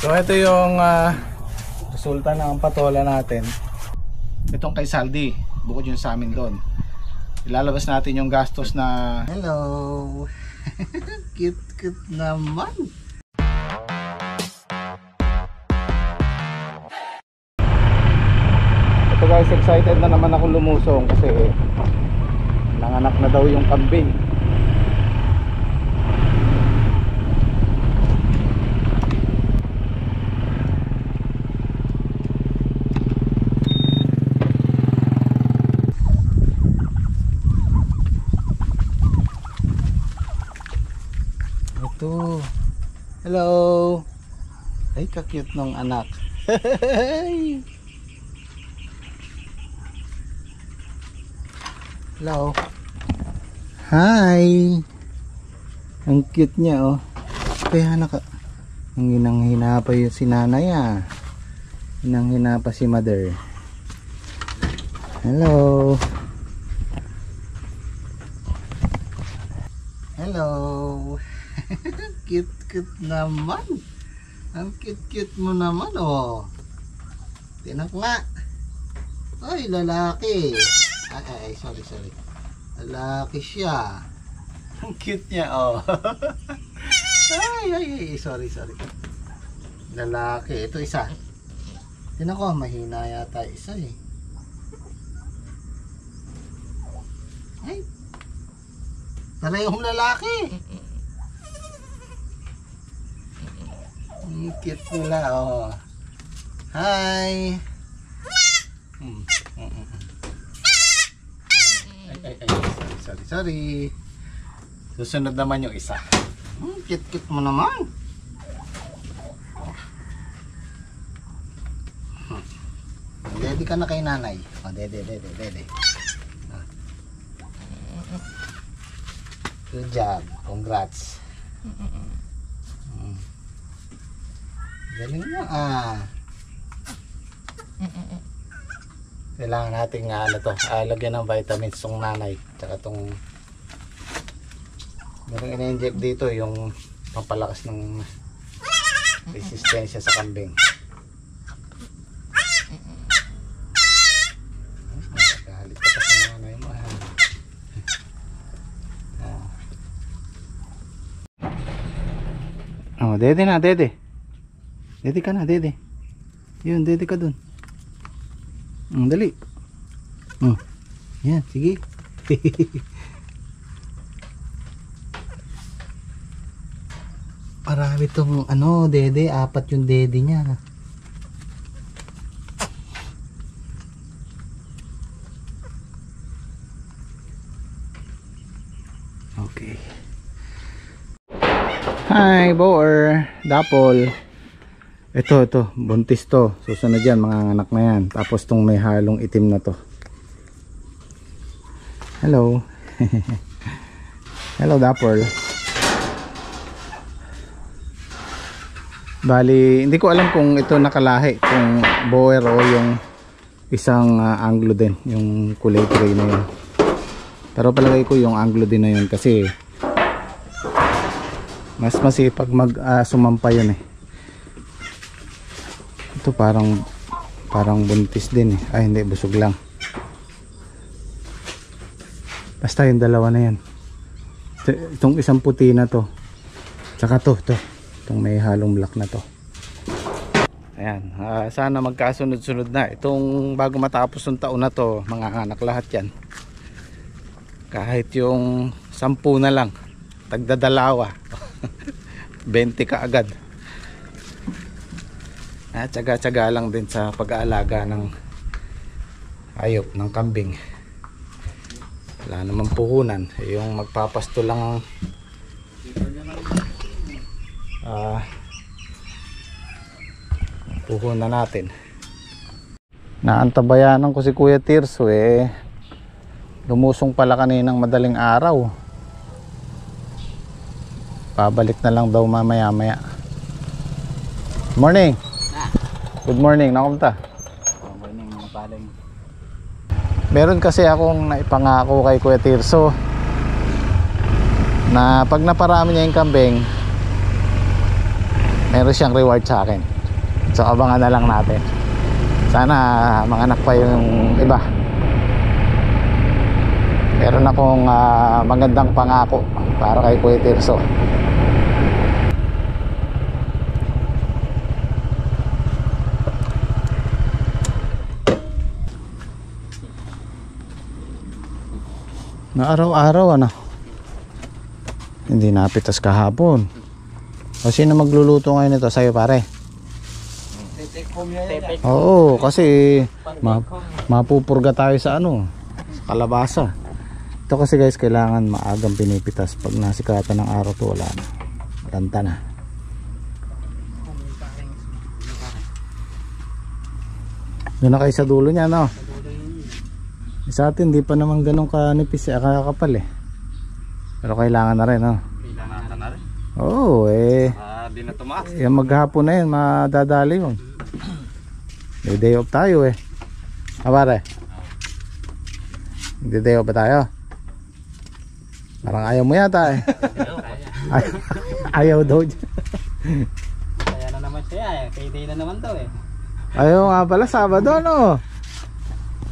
So ito yung resulta ng patola natin. Itong kay Saldi, bukod yung sa amin doon. Ilalabas natin yung gastos na... Hello! Cute naman! Ito guys, excited na naman ako lumusong kasi nanganak na daw yung kambing. Ito. Hello. Ay, ka-cute nung anak. Hello. Hi. Ang cute niya oh. Kaya naka ang hinang-hina pa yung si nanay ah. Hinang-hina pa si mother. Hello. Hello. Cute naman. Ang cute mo naman oh. Tinak nga. Ay, lalaki. Ay, sorry. Lalaki siya. Ang cute niya oh. Ay, sorry. Lalaki. Ito isa. Tinak ko, mahina yata isa eh. Ay. Parehong lalaki. Ang cute nila oh. Hi. Ay, sorry. Susunod naman yung isa. Cute mo naman. Ready ka na kay nanay. Oh, dede. Good job. Congrats. Galing mo ah. Kailangan natin lagyan ng vitamins tong nanay. Tsaka tong merong ina-inject dito yung pampalakas ng resistensya sa kambing. Nakahalit ka pa sa nanay mo ha. Oh, dede na, dede. Dede ka na, dede. Yun, dede ka dun. Dali. Yan, sige. Marami tong dede, 4 yung dede niya. Okay. Hi, boer, dapol. Ito, buntis to. Susunod yan, mga anak na yan. Tapos tong may halong itim na to. Hello. Hello, dapol. Bali, hindi ko alam kung ito nakalahi, kung boer o yung isang Anglo din, yung kulay gray na yun. Pero palagay ko yung Anglo din na yun kasi mas masipag sumampa yun eh. Ito parang buntis din eh. Ay hindi, busog lang. Basta yung dalawa na yan. Itong isang puti na to. Tsaka to. Itong may halong black na to. Ayan. Sana magkasunod-sunod na. Itong bago matapos ng taon na to, mga anak lahat yan. Kahit yung 10 na lang. Tagdadalawa. 20 ka agad. Tsaga-tsaga lang din sa pag-aalaga ng hayop, ng kambing. Wala naman puhunan. Yung magpapasto lang puhunan natin. Naantabayanan ko si Kuya Tirso lumusong pala kaninang madaling araw. Pabalik na lang daw mamaya-maya. Morning. Good morning, nakumta? Good morning mga paling. Meron kasi akong naipangako kay Kuya Tirso na pag naparami niya yung kambing, meron siyang reward sa akin. So abangan na lang natin. Sana manganak pa yung iba. Meron akong magandang pangako para kay Kuya Tirso. Na araw-araw ano. Hindi napitas kahapon. O sino magluluto ngayon nito sa'yo pare? Oo, kasi mapupurga tayo sa ano, sa kalabasa. Ito kasi guys, kailangan maagang pinipitas. Pag nasikatan ng araw to, wala na. Malanta na. Doon na kayo sa dulo niya, no? Sa atin, di pa naman ganun kanipis, kakapal eh. Pero kailangan na rin, no? Kailangan na rin. Oo, Di na tumaas. Yung maghapon na yun, madadali yun. May day off tayo eh. Pare? May day off ba tayo? Parang ayaw mo yata eh. Ayaw daw. Kaya na naman siya eh. Payday na naman daw eh. Ayaw nga pala, Sabado no?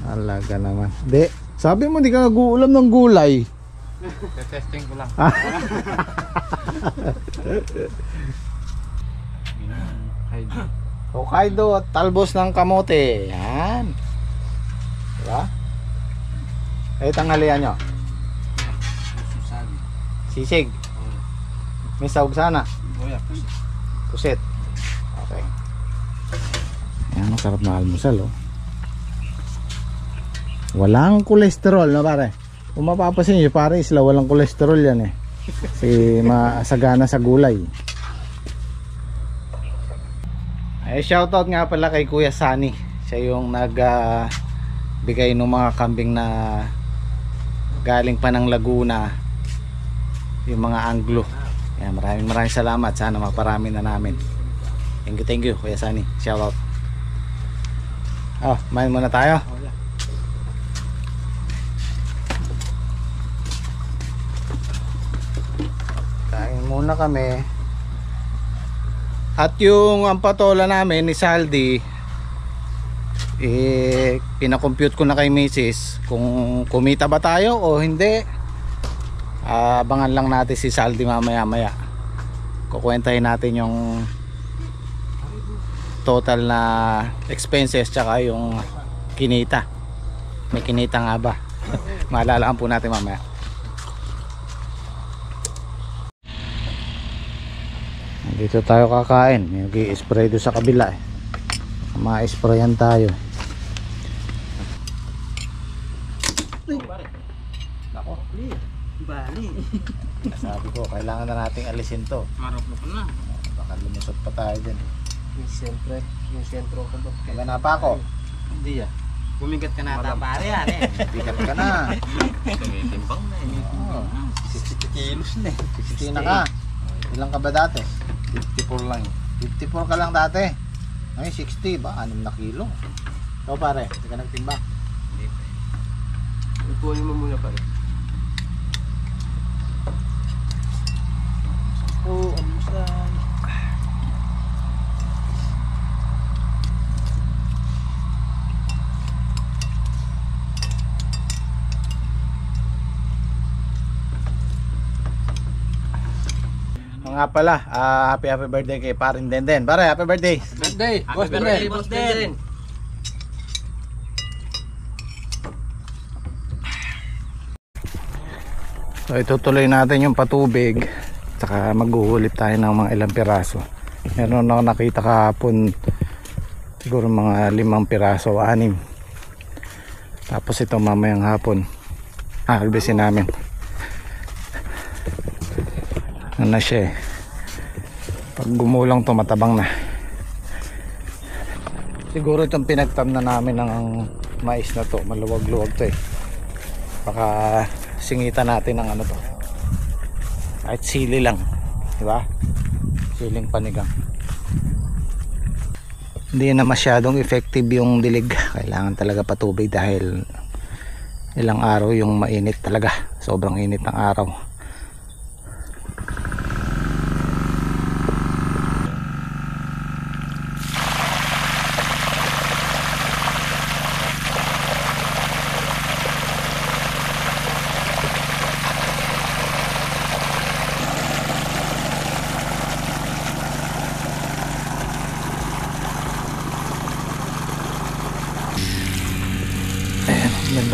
Alaga naman. Di, sabi mo di ka nag-uulam ng gulay. Testing ko lang. Hokkaido at talbos ng kamote. Yan. Diba? Eh, tanghalian nyo. Sisig. May sahog sana. Pusit. Okay. Yan, masarap na almusal oh. Walang kolesterol na pare. Kung mapapasin nyo pare, isla walang kolesterol yan eh. Kasi masagana sa gulay. Ay, shoutout nga pala kay Kuya Sunny. Siya yung bigay ng mga kambing na galing pa ng Laguna. Yung mga Anglo. Yan, maraming salamat. Sana maparami na namin. Thank you Kuya Sunny. Shoutout. Main muna tayo. Kain muna kami. At yung ang patola namin ni Saldi, pinakompute ko na kay Mrs. kung kumita ba tayo o hindi. Abangan lang natin si Saldi mamaya. Kukwentahin natin yung total na expenses tsaka yung kinita. May kinita nga ba? Maalalaan po natin mamaya. Dito tayo kakain. Nag-i-spray doon sa kabila eh. Ma-sprayan tayo. Nako, bali. Sabi ko, kailangan na nating alisin to. Marupok na. Baka lumusot pa tayo dyan. Yung sentro ko ba? Magana pa ako. Hindi ah. Bumigat ka na ata pare yan eh. Bigat ka na. Tumitimbang na eh. 60 kilos na eh. 60 na ka. Ilang ka ba dati? 54 lang eh. 54 ka lang dati. Ngayon 60 ba? 6 na kilo. Ikaw pare, hindi ka nagtimba. Hindi pa eh. Ipunin mo muna pare. Almusal. Nga pala, happy birthday kay Parin Denden. Pare, happy birthday. Birthday! Boss Denden! Boss Denden! So itutuloy natin yung patubig. Saka maghuhulip tayo ng mga ilang piraso. Meron ako nakita kahapon, siguro mga 5 piraso, 6. Tapos ito mamayang hapon albisin namin. Ano na siya eh. Pag gumulang to matabang na. Siguro itong pinagtam na namin ng mais na to, maluwag-luwag to eh. Baka singitan natin ng ano to, kahit sili lang, diba? Siling panigang. Hindi na masyadong effective yung dilig. Kailangan talaga patubig dahil ilang araw yung mainit talaga. Sobrang init ng araw.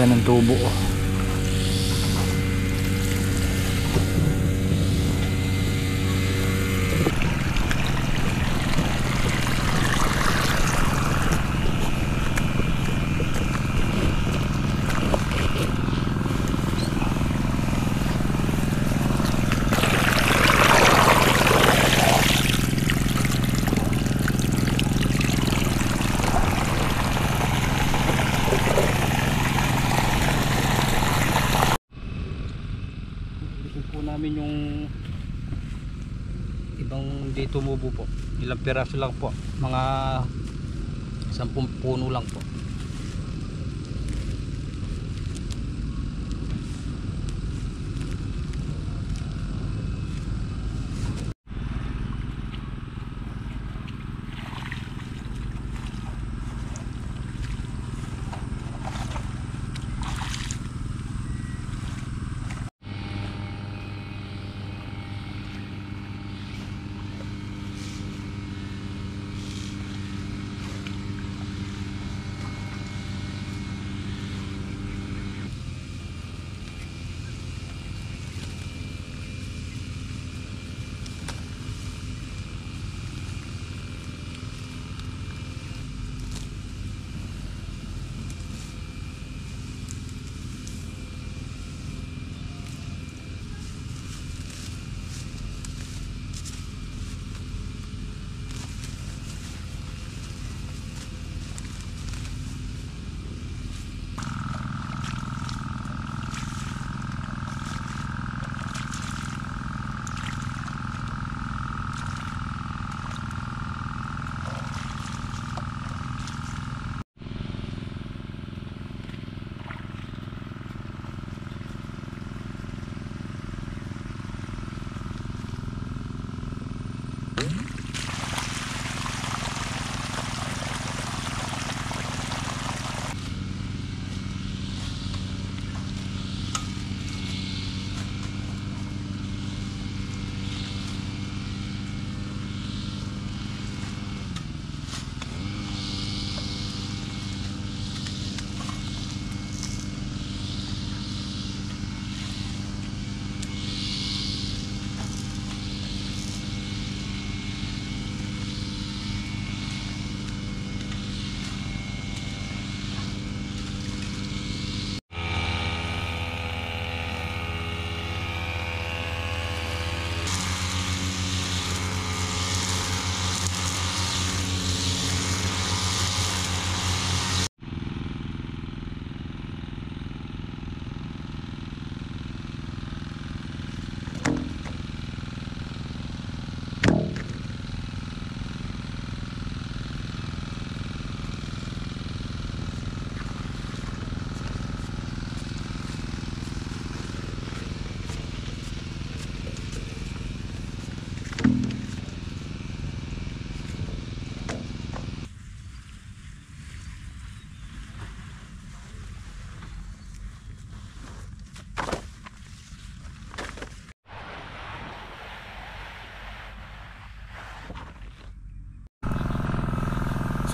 laki ng tubo. Namin yung ibang di tumubo po, ilang piraso lang po, mga 10 puno lang po.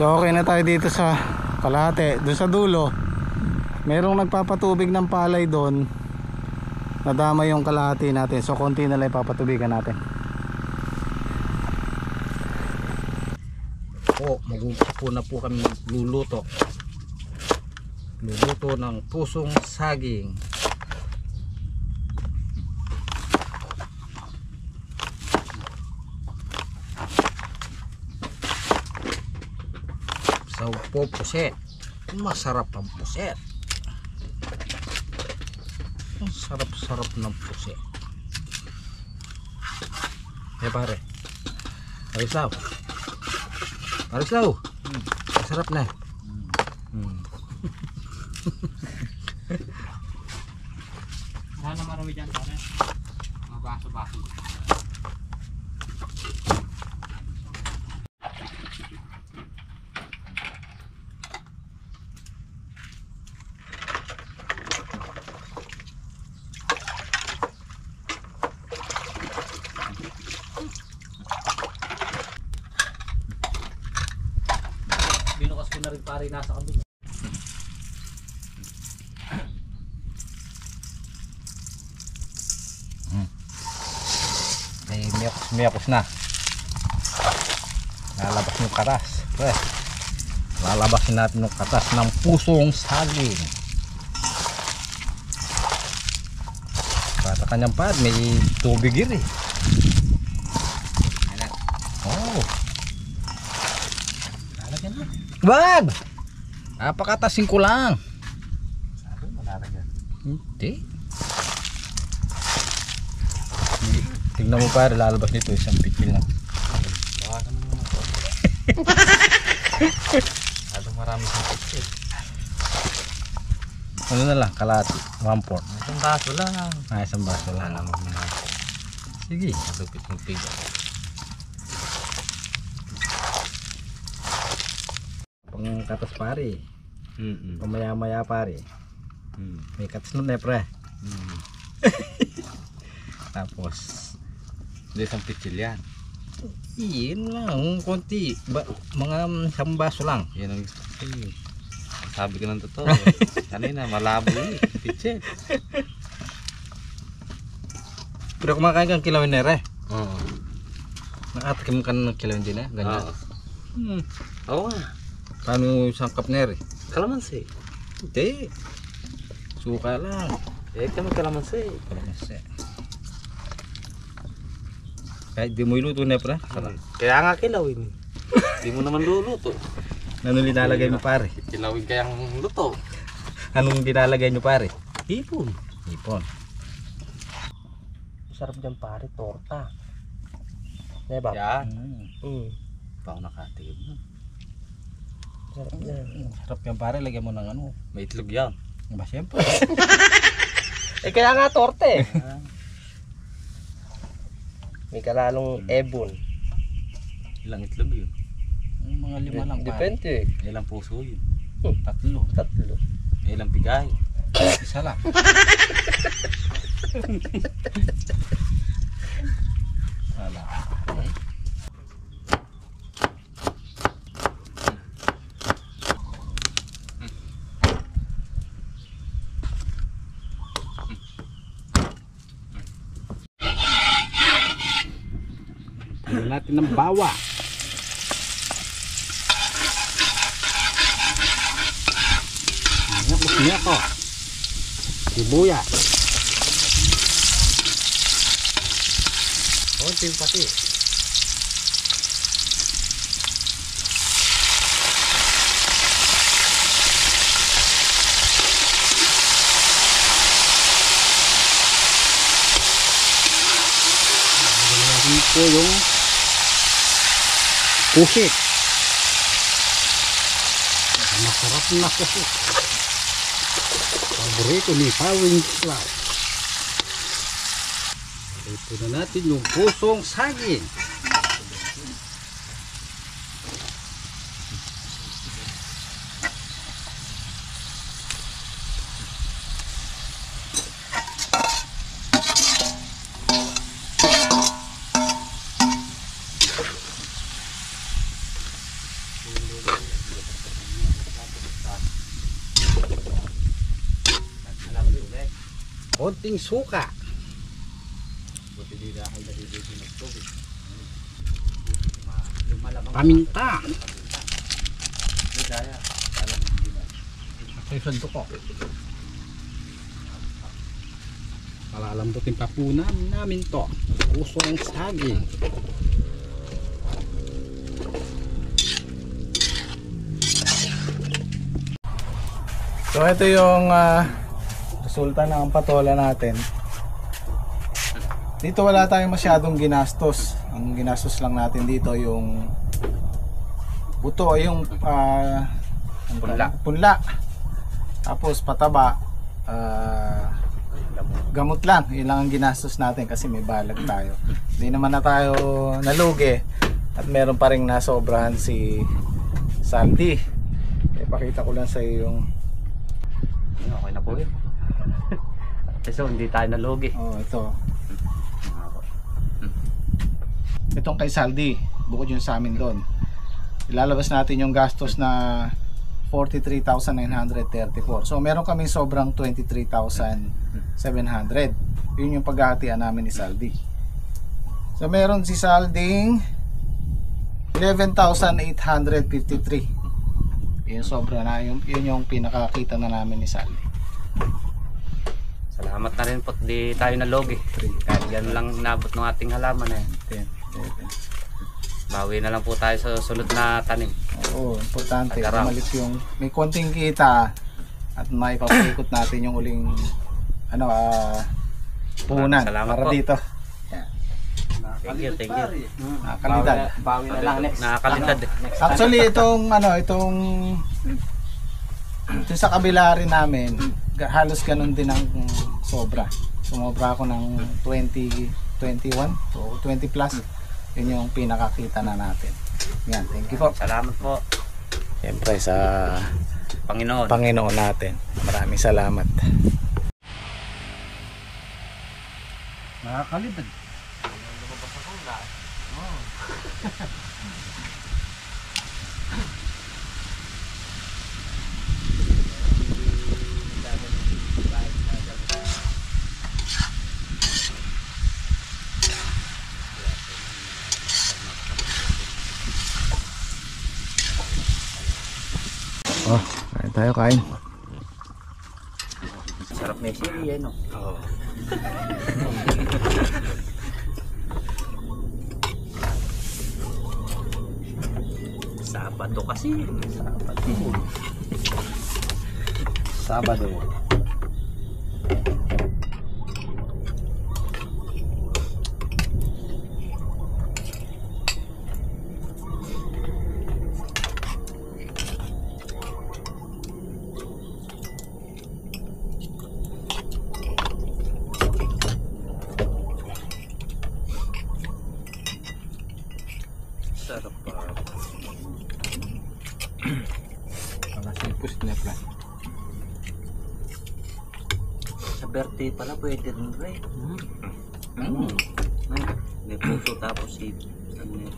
So okay na tayo dito sa kalahati. Doon sa dulo merong nagpapatubig ng palay doon, nadama yung kalahati natin, so konti na lang ipapatubigan natin. Mag-uupo na po kami luluto ng pusong saging. Sa upo puset, masarap ang puset. Ang sarap-sarap ng puset. Pare, Parislaw, masarap na. Sana marami dyan pare. Mga baso-baso. Binukas ko na rin pare, nasa kabila. Miyakos na. Lalabas yung katas. Pre. Lalabasin natin yung katas ng pusong saging. Bata kanyang pad, may tubig yun eh. Oh. Lalagyan na. Wag! Napakatasin ko lang. Sabi mo lalagyan. Hindi. Tignan mo pare, lalabas nito isang pitchil na. Baka ka naman ako. Masyadong marami sa picture. Ano na lang, kalahati, 1/4. Isang baso lang. Isang baso Wala lang. namang mga Sige. malupit ng tiga. Pang katas pare. Pamaya-maya pare. May katas nun eh pre. Tapos, Hindi isang pitchil yan. yun lang, konti. Mga isang baso lang. Yan ang gusto ko eh. Sabi ko ng totoo. Kanina malabo eh. Pitchil. Pero kumakain kang kilawin na re. Oo. Nakatikim ka ng kilawin din eh. Ganyan. Oo nga. Paano isang cup na re? Kalamansi. Hindi. Suka lang. Eh kami kalamansi. Kalamansi. Kahit di mo iluto na pre. Kaya nga kilawin. Hindi mo naman luluto. Ano linalagay mo pare? Kilawin kayang luto. Anong dinalagay nyo pare? Hipon. Ipon. Sarap dyan pare, torta. Diba? Yan. Pa ako nakatikim nun. Sarap yan. Sarap yan pare, lagyan mo ng ano. May itlog yan. Ba siyempre. Eh kaya nga torte eh. May kalalong Hmm. ebon. Ilang itlog yun? Yung mga lima lang pare. Depende. Ilang puso yun? Tatlo. Tatlo. Ilang bigay? Isa lang. Wala. Lagyan natin ng bawa. Tapos niya ko. Sibuyas. Konting pati. Lagyan ko yung pusit. Masarap na pusit. Paborito ni Pawing Club. Ito na natin yung pusong saging. Konting suka. Paminta. Ito yung sando ko. Palalambutin pa po namin to. Pusong saging. So ito yung resulta ng patola natin. Dito wala tayong masyadong ginastos. Ang ginastos lang natin dito yung buto, yung punla. Tapos pataba, gamot lang. Yun lang ang ginastos natin kasi may balag tayo. Hindi naman na tayo nalugi at meron pa rin nasobrahan si Sandy. Ipakita ko lang sa iyo yung Okay na po yun. So hindi tayo nalugi. ito. Itong kay Saldi, bukod yung sa amin doon. Ilalabas natin yung gastos na 43,934. So meron kaming sobrang 23,700. Yun yung paghahatian namin ni Saldi. So meron si Salding 11,853. Yun sobra na, yun yung pinakakita na namin ni Saldi. Salamat na rin po, di tayo nalog eh. Kahit yan lang nabot ng ating halaman eh. 10, 11. Bawi na lang po tayo sa sunod na tanim. Oo, importante. Pagkarami. Bumalik yung may konting kita at may papaikot natin yung uling puhunan Salamat para po. dito. Thank you, thank you. Kalidad. Bawi na lang next. Nakakalintad eh. Actually itong sa kabila rin namin halos ganun din ang sobra. Sumobra ako ng 20, 21 o 20 plus. Yun yung pinakakita na natin. Yan, thank you po. Salamat po, Siyempre sa Panginoon. natin. Maraming salamat. Nakakalibad. Oh, kain tayo, kain. Sarap na yung sili eh, no? Oo. Sabado kasi. Sabado. Sarap pa. Para sipos na plan. Sa birthday pala pwede rin rin. May puso tapos si ano yun?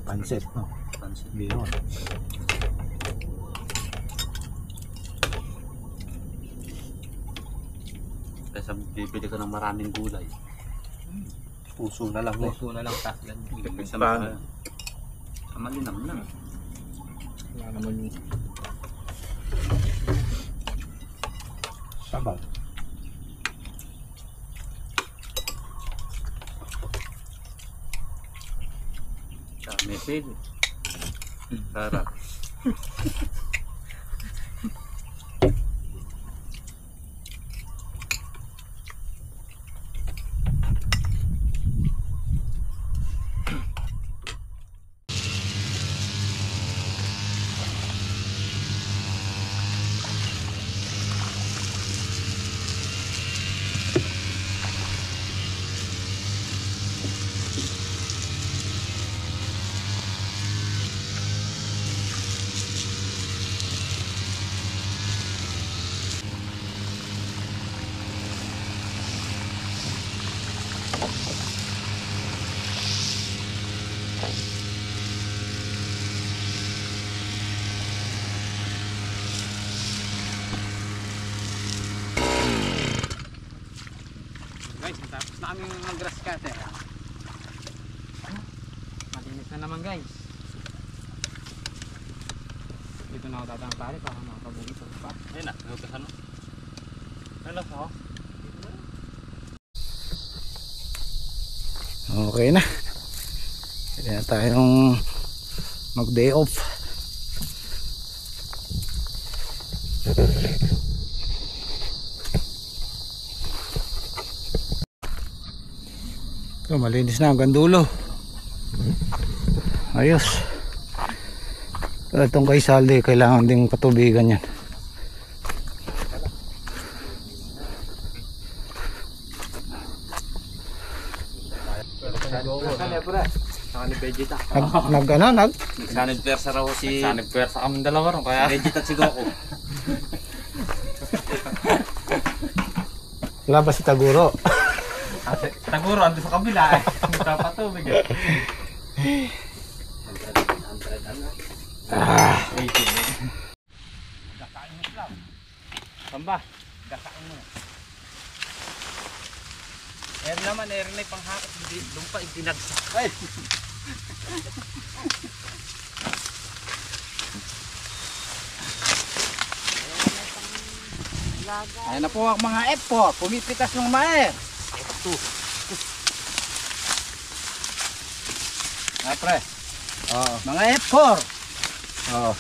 Pansit, no? Pansit. Bihon. Kaysa bibili ka ng maraming gulay. Puso na lang eh. Puso na lang taslan. Sa malinam lang. Wala naman yung Sabaw. May sili. Sarap. guys, tapos na kami mag-grass cutter. Malinis na naman guys. Dito na ako tatang pare para makapabugi sa pa. Ayun na, lutas ano? Ano ako? Okay na. Pwede na tayong mag-day off. So, malinis na hanggang dulo. Ayos. Itong kay Saldi, kailangan ding patubigan yan. Saka ni Vegeta. Nag Pwersa raw si... Nagsanib pwersa kami dalawa ron kaya... Vegeta at si Goku. wala ba si Taguro? Taguro, ando sa kabila eh. Magpapatubig eh. Samba, kakain mo na. naman, may panghakot. Doon pa itinagsak. Ay! Ayan na po ang mga F4. Pumipitas ng mae. Ito. Pre. Oo. Mga F4. Oo.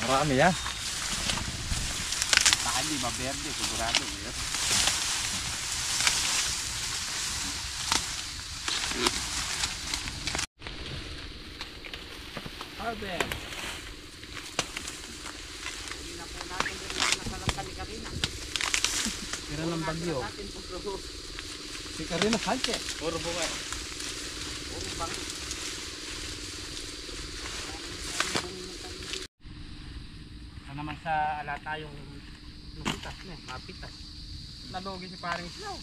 Marami yan. Baka hindi ba verde, sigurado. Harvest. Hindi na po natin din na nasalang kami-kamina. Tira ng bagyo. Si Karina Sanchez. Puro bunga. Puro bangin. Ito naman sa ala tayong lupitas na eh, mapitas. Nalugi si paring Islaw.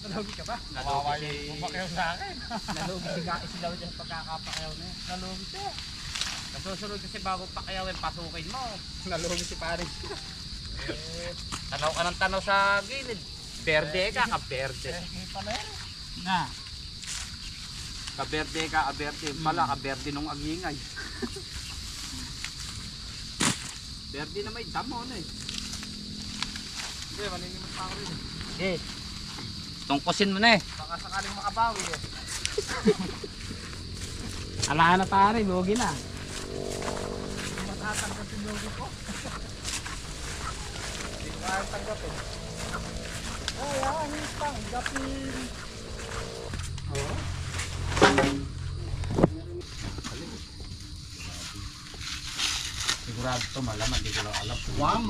Nalugi ka ba? Nalugi si... Bumakayaw sa akin. Nalugi si Islaw dyan pagkakapakayaw na eh. Nalugi siya. Nasusunod kasi bago pakayawin, pasukin mo. Nalugi si paring Islaw. Tanaw ka ng tanaw sa gilid. Berde ka, kaberde. Na. Kaberde ka, kaberde. Pala, kaberde nung agingay. Berde na may damo na eh. Hindi, maninimot pa ako rin eh. Okay. Tungkusin mo na eh. Baka sakaling makabawi eh. Ala na pare, logi na. Matatanggap yung logo ko. Hindi ko kaya tanggapin. Ay, tanggapin. Oo. Sigurado ito malaman, hindi ko lang alam. Wam!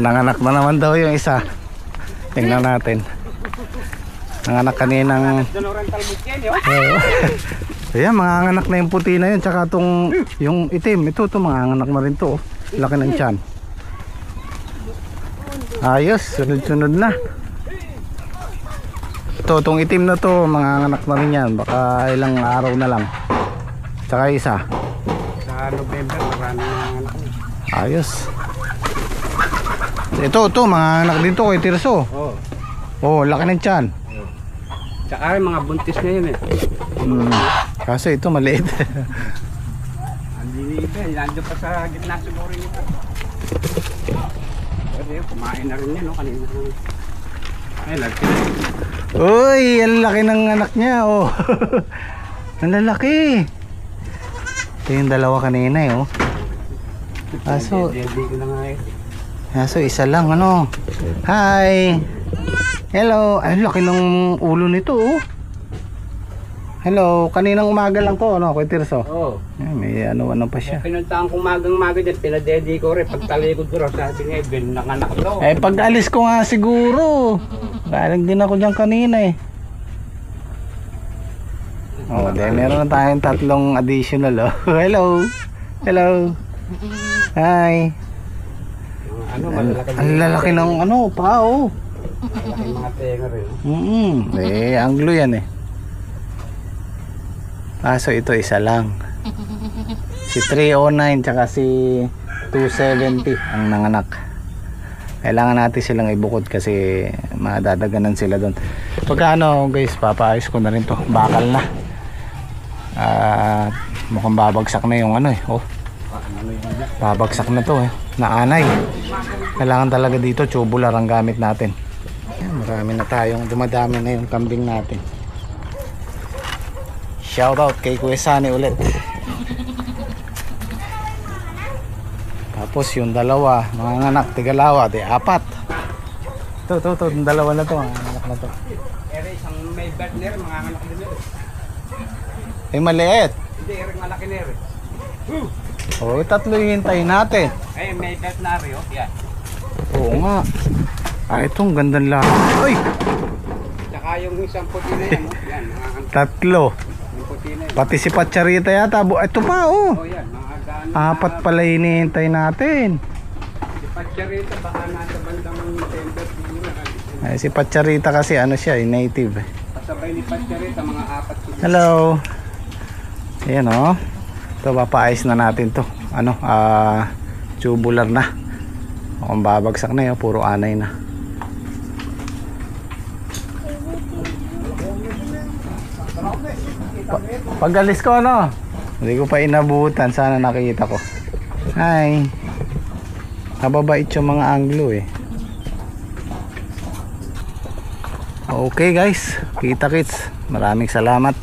Nanganak na naman daw yung isa. Tingnan natin. Nanganak kaninang ayan, mga anak na yung puti na yun. Tsaka tong yung itim. Ito mga anak na rin to. Laki ng tiyan. Ayos, sunod-sunod na. Ito, tong itim na to, mga anak na rin yan. Baka ilang araw na lang. Tsaka isa. Sa November, marami mga anak niya. Ayos. Ito, mga anak dito kay Tirso. Oo. Oh, laki ng tiyan. Tsaka mga buntis na yun eh. Kaso ito maliit. Hindi ito eh. Nandun pa sa gitna siguro nito. Pero yun, kumain na rin yan no, kanina. Ay, lagi. Uy, ang laki ng anak niya. Oh. Ang lalaki. Ito yung dalawa kanina eh. Oh. Kaso, Hindi ko na nga eh. kaso isa lang ano. Hi. Hello. Ay, laki ng ulo nito oh. Hello, kaninang umaga lang to, ano, Kuya Tirso? Oo. May ano pa siya. Pinuntahan ko magang-maga dyan, pinadedi ko rin. Pagtalikod ko rin, sabi niya, Ben, nanganak daw. Eh, pag alis ko nga siguro. Galing din ako dyan kanina eh. Oh, dahil meron na tayong tatlong additional oh. Hello. Hello. Hi. Ano, malalaki. Ang lalaki ng ano, pao. Malaki mga tenga rin. Eh, Anglo yan eh. Kaso ito isa lang. Si 309 tsaka si 270 ang nanganak. Kailangan natin silang ibukod kasi madadaganan sila doon. Pagka ano guys, papaayos ko na rin to. Bakal na. Mukhang babagsak na yung ano eh. Oh. Babagsak na to eh. Naanay. Kailangan talaga dito tubular ang gamit natin. Marami na tayong dumadami na yung kambing natin. Shoutout kay Kuya Sani ulit. Tapos yung dalawa, mga anak, tigalawa, di apat. Ito, yung dalawa na to, mga anak na to. Pero isang may partner, mga anak din yun. Ay maliit. Hindi, malaki na rin. O, tatlo yung hintayin natin. Ay, may veterinary, oh. Yan. Oo nga. Itong gandang lahat. Ay! Tsaka yung isang puti na yan, oh. Yan, mga Tatlo. yung puti na yan. Pati si Pacharita yata. Ito pa, oh. Oh, yan, mga Apat pala hinihintay natin. Si Pacharita, baka nasa bandang tender siguro. Ay, si Pacharita kasi ano siya, native. Pasabay ni Pacharita, mga 4 siguro. Hello. Ayan o. Ito, papaayos na natin to. Ano, tubular na. Kung babagsak na yun, puro anay na. Pag-alis ko, ano? Hindi ko pa inabutan. Sana nakita ko. Hi. Kababait yung mga Anglo eh. Okay guys, kita-kits. Maraming salamat.